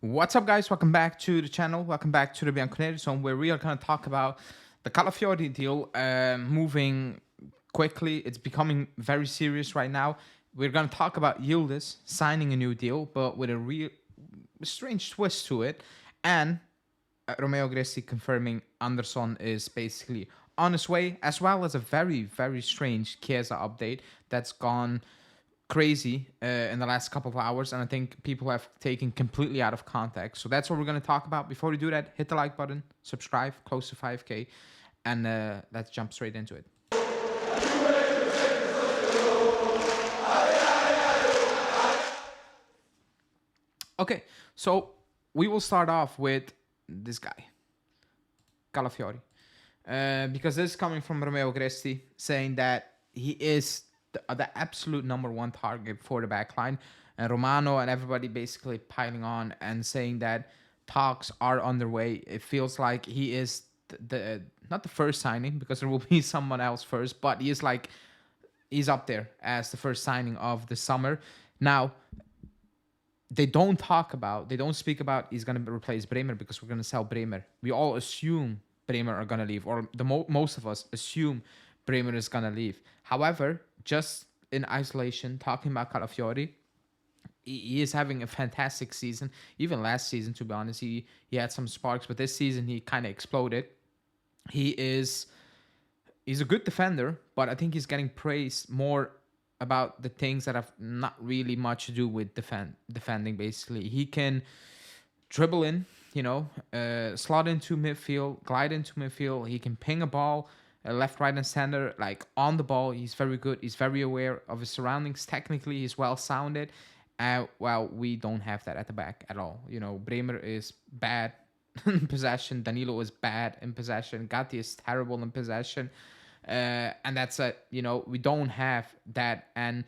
What's up, guys? Welcome back to the channel. Welcome back to the Bianconeri Zone, where we are going to talk about the Calafiori deal moving quickly. It's becoming very serious right now. We're going to talk about Yildiz signing a new deal, but with a real strange twist to it, and Romeo Gresti confirming Anderson is basically on his way, as well as a very, very strange Chiesa update that's gone crazy in the last couple of hours, and I think people have taken completely out of context. So that's what we're going to talk about. Before we do that, hit the like button, subscribe, close to 5K, and let's jump straight into it. Okay, so we will start off with this guy, Calafiori, because this is coming from Romeo Gresti saying that he is the absolute number one target for the backline, and Romano and everybody basically piling on and saying that talks are underway. It feels like he is the not the first signing, because there will be someone else first, but he's up there as the first signing of the summer. Now, they don't speak about he's going to replace Bremer, because we're going to sell Bremer. We all assume Bremer are going to leave, or most of us assume Bremer is going to leave. However, just in isolation, talking about Calafiori, he is having a fantastic season. Even last season, to be honest, he had some sparks, but this season he kind of exploded. He's a good defender, but I think he's getting praised more about the things that have not really much to do with defending. Basically, he can dribble in, slot into midfield, glide into midfield. He can ping a ball left, right, and center, like on the ball. He's very good. He's very aware of his surroundings. Technically, he's well sounded. Well, we don't have that at the back at all. Bremer is bad in possession. Danilo is bad in possession. Gatti is terrible in possession. And that's it. We don't have that. And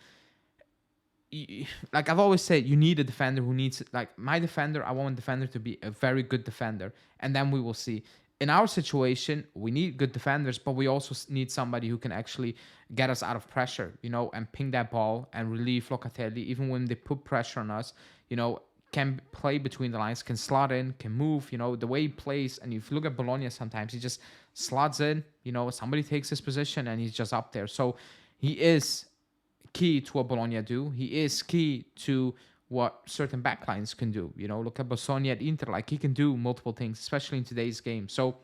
like I've always said, you need a defender who needs, like my defender, I want a defender to be a very good defender. And then we will see. In our situation, we need good defenders, but we also need somebody who can actually get us out of pressure, and ping that ball and relieve Locatelli, even when they put pressure on us, can play between the lines, can slot in, can move, the way he plays. And if you look at Bologna, sometimes he just slots in, somebody takes his position and he's just up there. So he is key to what Bologna do. He is key to what certain backlines can do. Look at Bossoni at Inter. Like, he can do multiple things, especially in today's game. So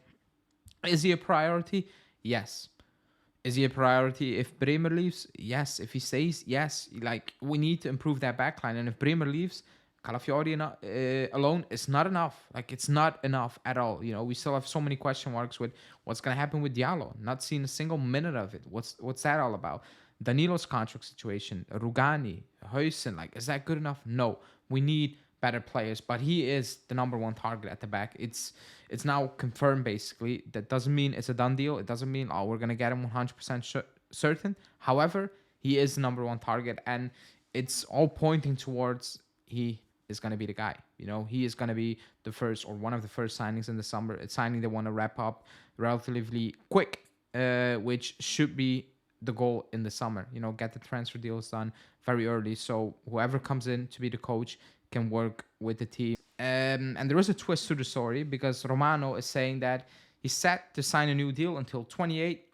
is he a priority? Yes. Is he a priority if Bremer leaves? Yes. If he stays? Yes. Like, we need to improve that backline. And if Bremer leaves, Calafiori alone is not enough. Like, it's not enough at all. We still have so many question marks with what's going to happen with Diallo. Not seeing a single minute of it. What's that all about? Danilo's contract situation, Rugani, Huijsen, like, is that good enough? No. We need better players, but he is the number one target at the back. It's now confirmed, basically. That doesn't mean it's a done deal. It doesn't mean, we're going to get him 100% certain. However, he is the number one target, and it's all pointing towards he is going to be the guy. He is going to be the first, or one of the first signings in the summer. It's signing they want to wrap up relatively quick, which should be the goal in the summer. Get the transfer deals done very early, so whoever comes in to be the coach can work with the team. And there is a twist to the story, because Romano is saying that he's set to sign a new deal until 28,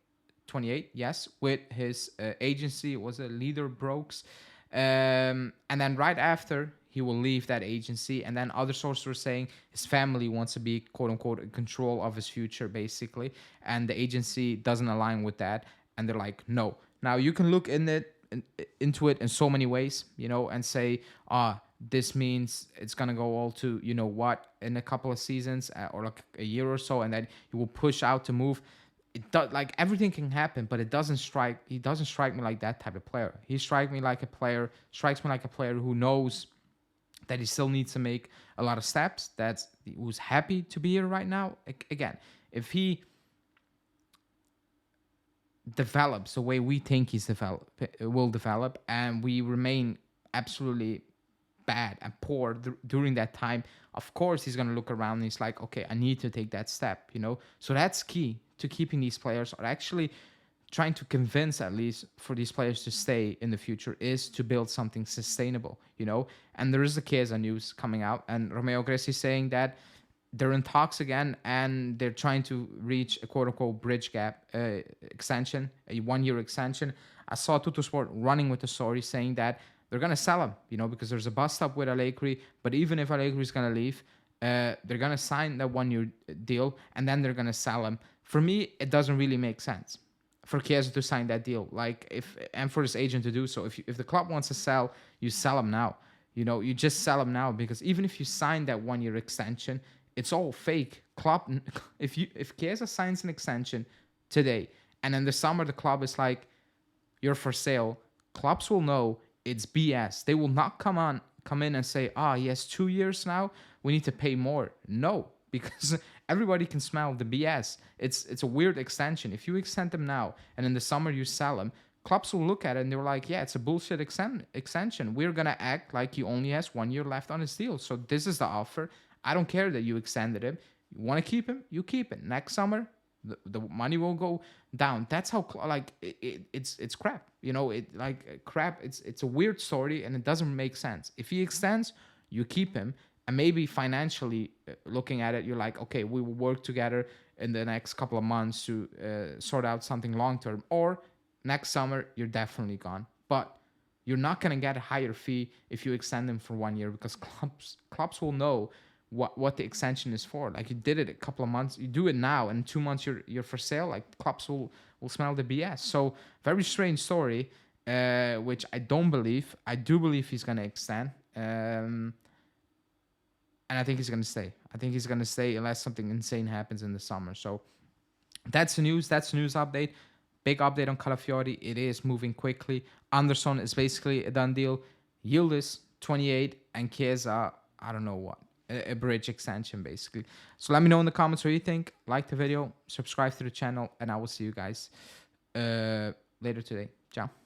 yes, with his agency. It was a Leader Brokes, and then right after he will leave that agency. And then other sources were saying his family wants to be, quote unquote, in control of his future, basically, and the agency doesn't align with that. And they're like, no. Now, you can look into it in so many ways, and say, this means it's going to go all to, what, in a couple of seasons, or like a year or so, and then he will push out to move. It does, like, everything can happen, but he doesn't strike me like that type of player. He strikes me like a player who knows that he still needs to make a lot of steps, who's happy to be here right now. Again, if he develops the way we think will develop, and we remain absolutely bad and poor during that time, of course he's going to look around and he's like, okay, I need to take that step. So that's key to keeping these players, or actually trying to convince at least for these players to stay in the future is to build something sustainable, you know. And there is the Chiesa news coming out, and Romeo Gresi saying that they're in talks again and they're trying to reach a quote unquote bridge gap extension, a 1 year extension. I saw Tuttosport running with the story saying that they're gonna sell him, you know, because there's a bust up with Allegri. But even if Allegri is gonna leave, they're gonna sign that 1 year deal and then they're gonna sell him. For me, it doesn't really make sense for Chiesa to sign that deal. Like if and for his agent to do so. If the club wants to sell, you sell him now. You know, you just sell him now because even if you sign that 1 year extension, it's all fake. Club, if Chiesa signs an extension today and in the summer the club is like, you're for sale, clubs will know it's BS. They will not come in and say, he has 2 years now, we need to pay more. No, because everybody can smell the BS. It's a weird extension. If you extend them now and in the summer you sell them, clubs will look at it and they're like, yeah, it's a bullshit extension. We're gonna act like he only has 1 year left on his deal. So this is the offer. I don't care that you extended him. You want to keep him, you keep it. Next summer, the money will go down. That's how it's crap. You know, crap. It's a weird story and it doesn't make sense. If he extends, you keep him, and maybe financially looking at it, you're like, okay, we will work together in the next couple of months to sort out something long term. Or next summer, you're definitely gone. But you're not gonna get a higher fee if you extend him for 1 year because clubs will know what the extension is for. Like you did it a couple of months, you do it now, and in 2 months you're for sale. Like clubs will smell the BS. So very strange story, which I don't believe. I do believe he's gonna extend, and I think he's gonna stay. I think he's gonna stay unless something insane happens in the summer. So that's the news. That's the news update. Big update on Calafiori. It is moving quickly. Anderson is basically a done deal. Yildiz 28 and Chiesa, I don't know what. A bridge extension basically. So let me know in the comments what you think. Like the video, subscribe to the channel, and I will see you guys later today. Ciao.